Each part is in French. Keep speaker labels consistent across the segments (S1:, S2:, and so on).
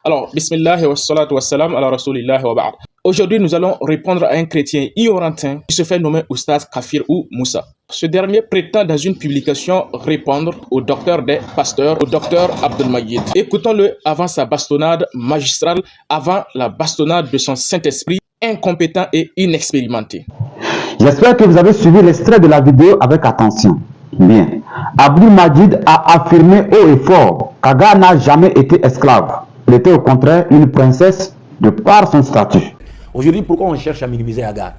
S1: Alors, bismillah wa salatu wa salam ala rasulillah wa ba'd. Aujourd'hui, nous allons répondre à un chrétien ignorantin qui se fait nommer Oustaz Kafir ou Moussa. Ce dernier prétend dans une publication répondre au docteur des pasteurs, au docteur Abdelmajid. Écoutons-le avant sa bastonnade magistrale, avant la bastonnade de son Saint-Esprit incompétent et inexpérimenté.
S2: J'espère que vous avez suivi l'extrait de la vidéo avec attention. Bien. Abdelmajid a affirmé haut et fort qu'Agar n'a jamais été esclave. Elle était au contraire une princesse de par son statut.
S3: Aujourd'hui, pourquoi on cherche à minimiser Agar?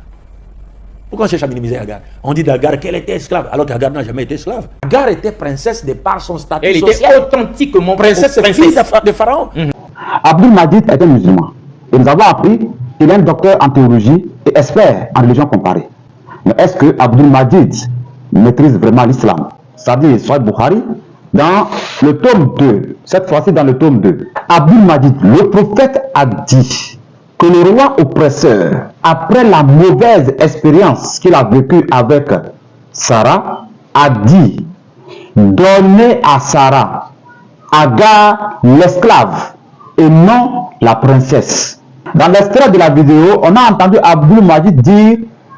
S3: Pourquoi on cherche à minimiser Agar? On dit d'Agar qu'elle était esclave, alors qu'Agar n'a jamais été esclave. Agar était princesse de par son statut
S1: Elle
S3: social.
S1: était authentiquement princesse
S3: de Pharaon.
S2: Abdelmajid est un musulman. Et nous avons appris qu'il est un docteur en théologie et expert en religion comparée. Mais est-ce que Abdelmajid maîtrise vraiment l'islam? C'est-à-dire, soit Bukhari, dans le tome 2, cette fois-ci dans le tome 2, Abdelmajid, le prophète, a dit que le roi oppresseur, après la mauvaise expérience qu'il a vécue avec Sarah, a dit donnez à Sarah Agar l'esclave et non la princesse. Dans l'extrait de la vidéo, on a entendu Abdelmajid dire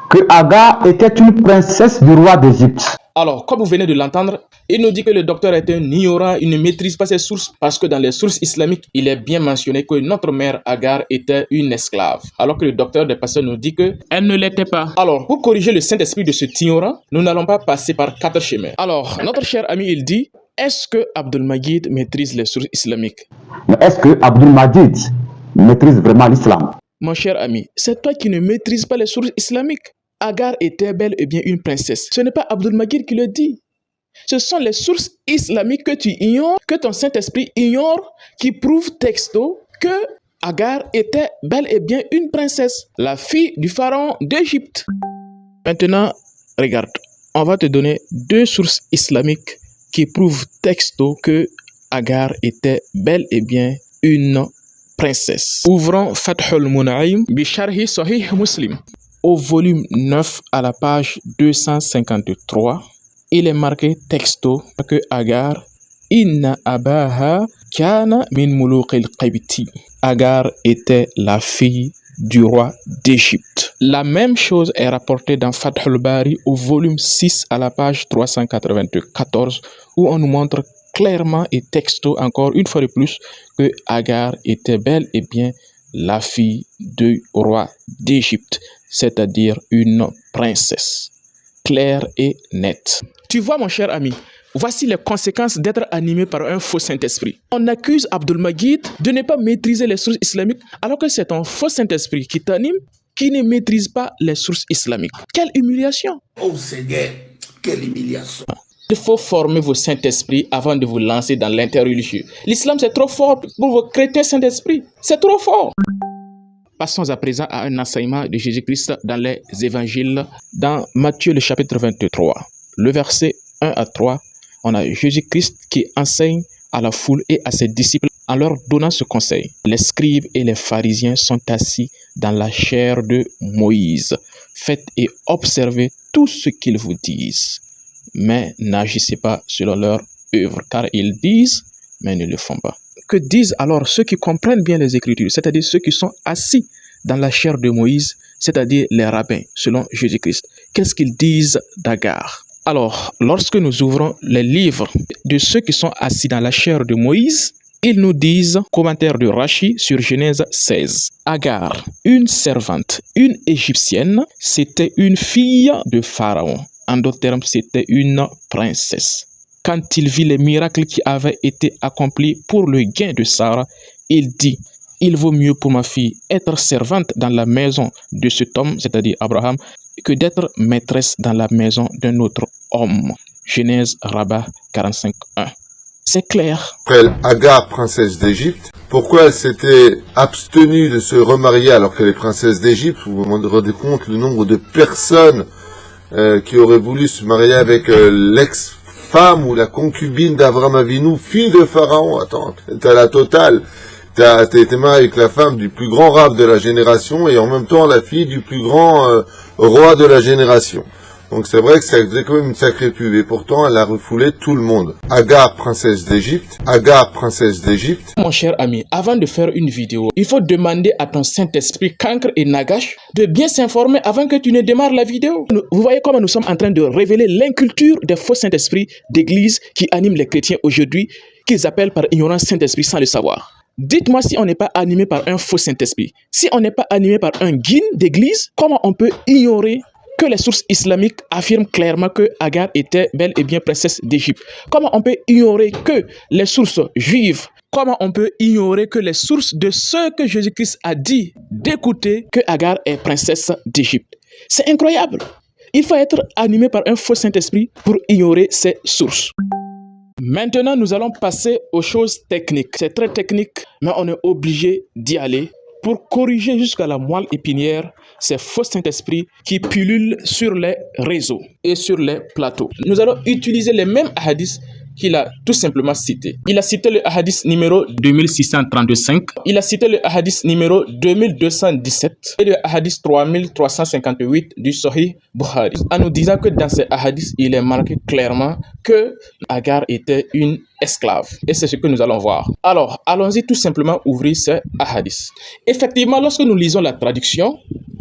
S2: que Agar était une princesse du roi d'Égypte.
S1: Alors, comme vous venez de l'entendre, il nous dit que le docteur est un ignorant, il ne maîtrise pas ses sources parce que dans les sources islamiques, il est bien mentionné que notre mère Agar était une esclave. Alors que le docteur des pasteurs nous dit qu'elle ne l'était pas. Alors, pour corriger le Saint-Esprit de cet ignorant, nous n'allons pas passer par 4 chemins. Alors, notre cher ami, il dit, est-ce que Abdelmajid maîtrise les sources islamiques?
S2: Mais est-ce que Abdelmajid maîtrise vraiment l'islam?
S1: Mon cher ami, c'est toi qui ne maîtrises pas les sources islamiques. Agar était bel et bien une princesse. Ce n'est pas Abdelmajid qui le dit. Ce sont les sources islamiques que tu ignores, que ton Saint-Esprit ignore, qui prouvent texto que Agar était bel et bien une princesse, la fille du pharaon d'Égypte. Maintenant, regarde, on va te donner 2 sources islamiques qui prouvent texto que Agar était bel et bien une princesse. Ouvrons Fathul Munaim bi Sharhi Sahih Muslim. Au volume 9 à la page 253, il est marqué texto que Agar inna abaha kana min muluq al-Qibti. Agar était la fille du roi d'Égypte. La même chose est rapportée dans Fathul Bari au volume 6 à la page 394 où on nous montre clairement et texto encore une fois de plus que Agar était bel et bien la fille du roi d'Égypte, c'est-à-dire une princesse, claire et nette. Tu vois, mon cher ami, voici les conséquences d'être animé par un faux Saint-Esprit. On accuse Abdelmajid de ne pas maîtriser les sources islamiques, alors que c'est un faux Saint-Esprit qui t'anime, qui ne maîtrise pas les sources islamiques. Quelle humiliation!
S4: Oh Seigneur, quelle humiliation!
S1: Il faut former vos Saint-Esprits avant de vous lancer dans l'interreligieux. L'islam, c'est trop fort pour vos chrétiens Saint-Esprit. C'est trop fort. Passons à présent à un enseignement de Jésus-Christ dans les évangiles. Dans Matthieu, le chapitre 23, le verset 1 à 3, on a Jésus-Christ qui enseigne à la foule et à ses disciples en leur donnant ce conseil. Les scribes et les pharisiens sont assis dans la chair de Moïse. Faites et observez tout ce qu'ils vous disent. Mais n'agissez pas selon leur œuvre, car ils disent, mais ne le font pas. Que disent alors ceux qui comprennent bien les Écritures, c'est-à-dire ceux qui sont assis dans la chair de Moïse, c'est-à-dire les rabbins, selon Jésus-Christ? Qu'est-ce qu'ils disent d'Agar? Alors, lorsque nous ouvrons les livres de ceux qui sont assis dans la chair de Moïse, ils nous disent, commentaire de Rachi sur Genèse 16, Agar, une servante, une égyptienne, c'était une fille de Pharaon. En d'autres termes, c'était une princesse. Quand il vit les miracles qui avaient été accomplis pour le gain de Sarah, il dit, il vaut mieux pour ma fille être servante dans la maison de cet homme, c'est-à-dire Abraham, que d'être maîtresse dans la maison d'un autre homme. Genèse Rabbah 45:1. C'est clair.
S5: Agar, princesse d'Égypte, pourquoi elle s'était abstenue de se remarier alors qu'elle est princesse d'Égypte? Vous vous rendez compte le nombre de personnes qui auraient voulu se marier avec l'ex-femme ou la concubine d'Abraham Avinu, fille de Pharaon. Attends, t'as la totale. T'as été marié avec la femme du plus grand rave de la génération et en même temps la fille du plus grand roi de la génération. Donc c'est vrai que ça faisait quand même une sacrée pub, et pourtant elle a refoulé tout le monde. Agar, princesse d'Égypte. Agar, princesse d'Égypte.
S1: Mon cher ami, avant de faire une vidéo, il faut demander à ton Saint-Esprit, Cancre et Nagash, de bien s'informer avant que tu ne démarres la vidéo. Vous voyez comment nous sommes en train de révéler l'inculture des faux Saint-Esprit d'église qui animent les chrétiens aujourd'hui, qu'ils appellent par ignorance Saint-Esprit sans le savoir. Dites-moi si on n'est pas animé par un faux Saint-Esprit. Si on n'est pas animé par un guide d'église, comment on peut ignorer que les sources islamiques affirment clairement que Agar était bel et bien princesse d'Égypte? Comment on peut ignorer que les sources juives, comment on peut ignorer que les sources de ce que Jésus-Christ a dit d'écouter que Agar est princesse d'Égypte? C'est incroyable. Il faut être animé par un faux Saint-Esprit pour ignorer ces sources. Maintenant, nous allons passer aux choses techniques. C'est très technique, mais on est obligé d'y aller pour corriger jusqu'à la moelle épinière ces faux Saint-Esprit qui pullulent sur les réseaux et sur les plateaux. Nous allons utiliser les mêmes hadiths qu'il a tout simplement cités. Il a cité le hadith numéro 2635, il a cité le hadith numéro 2217 et le hadith 3358 du Sahih Bukhari, en nous disant que dans ces hadiths, il est marqué clairement que Agar était une esclave. Et c'est ce que nous allons voir. Alors, allons-y tout simplement ouvrir ces hadiths. Effectivement, lorsque nous lisons la traduction,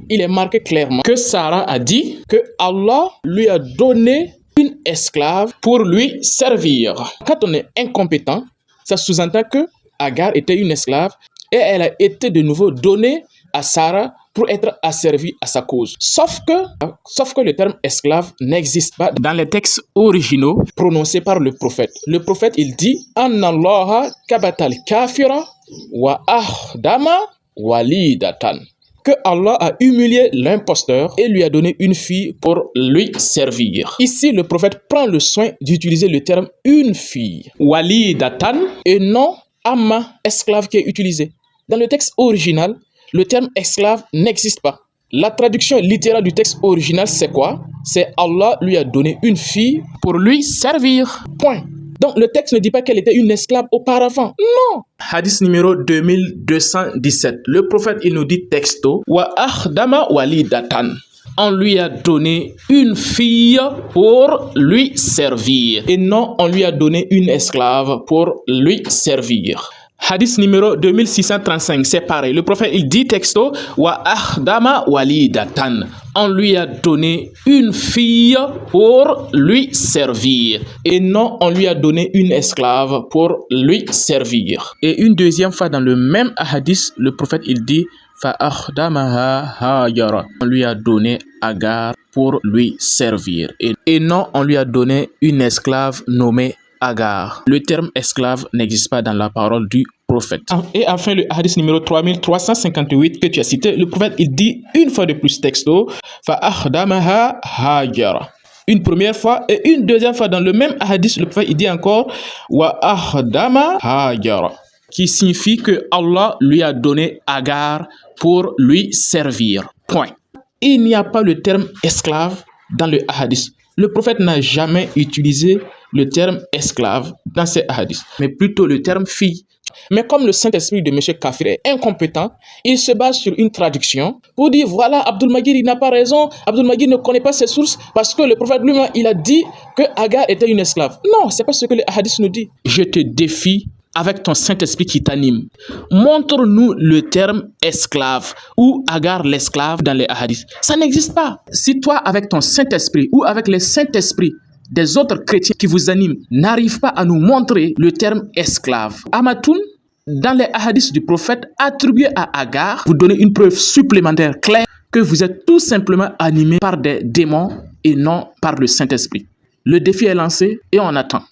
S1: il est marqué clairement que Sarah a dit que Allah lui a donné une esclave pour lui servir. Quand on est incompétent, ça sous-entend que Agar était une esclave et elle a été de nouveau donnée à Sarah pour être asservie à sa cause. Sauf que le terme esclave n'existe pas dans les textes originaux prononcés par le prophète. Le prophète, il dit « Anna Allaha kabatal kafira wa ahdama walidatan » que Allah a humilié l'imposteur et lui a donné une fille pour lui servir. Ici, le prophète prend le soin d'utiliser le terme « une fille » walidatan et non « amma » esclave qui est utilisé. Dans le texte original, le terme esclave n'existe pas. La traduction littérale du texte original, c'est quoi? C'est Allah lui a donné une fille pour lui servir. Point. Donc, le texte ne dit pas qu'elle était une esclave auparavant. Non. Hadith numéro 2217. Le prophète, il nous dit texto wa akhdama walidatan. On lui a donné une fille pour lui servir. Et non, on lui a donné une esclave pour lui servir. Hadith numéro 2635, c'est pareil. Le prophète, il dit texto wa akhdama walidatan. On lui a donné une fille pour lui servir. Et non, on lui a donné une esclave pour lui servir. Et une deuxième fois dans le même hadith, le prophète, il dit fa akhdamaha Hajar. On lui a donné Agar pour lui servir. Et non, on lui a donné une esclave nommée Agar. Le terme esclave n'existe pas dans la parole du prophète. Et enfin, le hadith numéro 3358 que tu as cité, le prophète, il dit une fois de plus texto, fa akhdamaha Hajar. Une première fois et une deuxième fois dans le même hadith, le prophète, il dit encore wa akhdama Hajar, qui signifie que Allah lui a donné Agar pour lui servir. Point. Il n'y a pas le terme esclave dans le hadith. Le prophète n'a jamais utilisé le terme esclave dans ses hadiths, mais plutôt le terme fille. Mais comme le Saint-Esprit de M. Kafir est incompétent, il se base sur une traduction pour dire voilà, Abdul Magir, il n'a pas raison, Abdul Magir ne connaît pas ses sources parce que le prophète lui-même, il a dit que Agar était une esclave. Non, c'est pas ce que le hadith nous dit. Je te défie avec ton Saint-Esprit qui t'anime. Montre-nous le terme esclave ou Agar l'esclave dans les hadiths. Ça n'existe pas. Si toi, avec ton Saint-Esprit ou avec les Saint-Esprits des autres chrétiens qui vous animent, n'arrive pas à nous montrer le terme esclave. Amatoun, dans les hadiths du prophète attribués à Agar, vous donnez une preuve supplémentaire claire que vous êtes tout simplement animé par des démons et non par le Saint-Esprit. Le défi est lancé et on attend.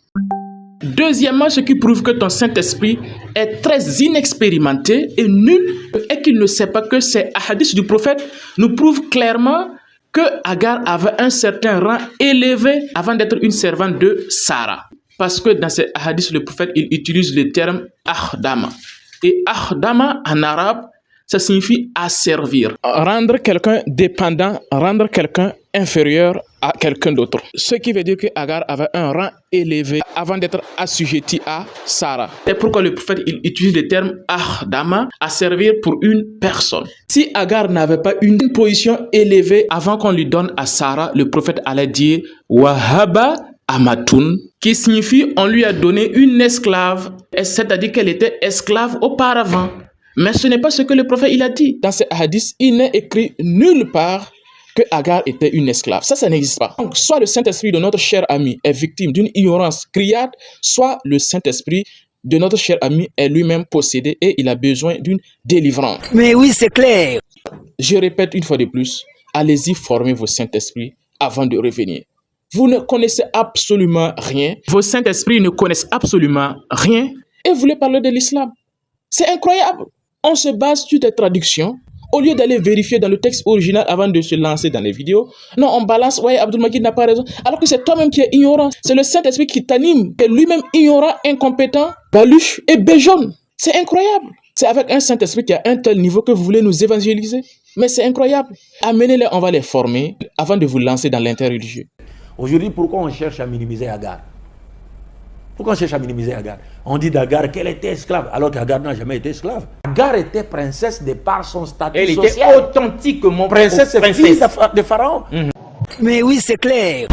S1: Deuxièmement, ce qui prouve que ton Saint-Esprit est très inexpérimenté et nul et qu'il ne sait pas que ces hadiths du prophète nous prouvent clairement que Agar avait un certain rang élevé avant d'être une servante de Sarah. Parce que dans ces hadiths, le prophète, il utilise le terme Akhdama. Et Akhdama, en arabe, ça signifie asservir. Rendre quelqu'un dépendant, rendre quelqu'un inférieur à quelqu'un d'autre. Ce qui veut dire que Agar avait un rang élevé avant d'être assujetti à Sarah. C'est pourquoi le prophète il utilise le terme Ahdama, asservir pour une personne. Si Agar n'avait pas une position élevée avant qu'on lui donne à Sarah, le prophète allait dire Wahaba Amatun, qui signifie on lui a donné une esclave, c'est-à-dire qu'elle était esclave auparavant. Mais ce n'est pas ce que le prophète il a dit. Dans ces hadiths, il n'est écrit nulle part que Agar était une esclave. Ça n'existe pas. Donc, soit le Saint-Esprit de notre cher ami est victime d'une ignorance criarde, soit le Saint-Esprit de notre cher ami est lui-même possédé et il a besoin d'une délivrance.
S6: Mais oui, c'est clair.
S1: Je répète une fois de plus, allez-y former vos Saint-Esprits avant de revenir. Vous ne connaissez absolument rien. Vos Saint-Esprits ne connaissent absolument rien et vous voulez parler de l'islam. C'est incroyable. On se base sur des traductions. Au lieu d'aller vérifier dans le texte original avant de se lancer dans les vidéos, non, on balance, ouais, Abdul Majid n'a pas raison. Alors que c'est toi-même qui es ignorant. C'est le Saint-Esprit qui t'anime, qui est lui-même ignorant, incompétent, baluche et béjaune. C'est incroyable. C'est avec un Saint-Esprit qui a un tel niveau que vous voulez nous évangéliser. Mais c'est incroyable. Amenez-les, on va les former avant de vous lancer dans l'interreligieux.
S3: Aujourd'hui, pourquoi on cherche à minimiser Agar? Pourquoi on cherche à minimiser Agar? On dit d'Agar qu'elle était esclave, alors qu'Agar n'a jamais été esclave. Agar était princesse de par son statut
S1: Elle
S3: social.
S1: était authentiquement
S3: princesse et fille de Pharaon.
S6: Mais oui, c'est clair.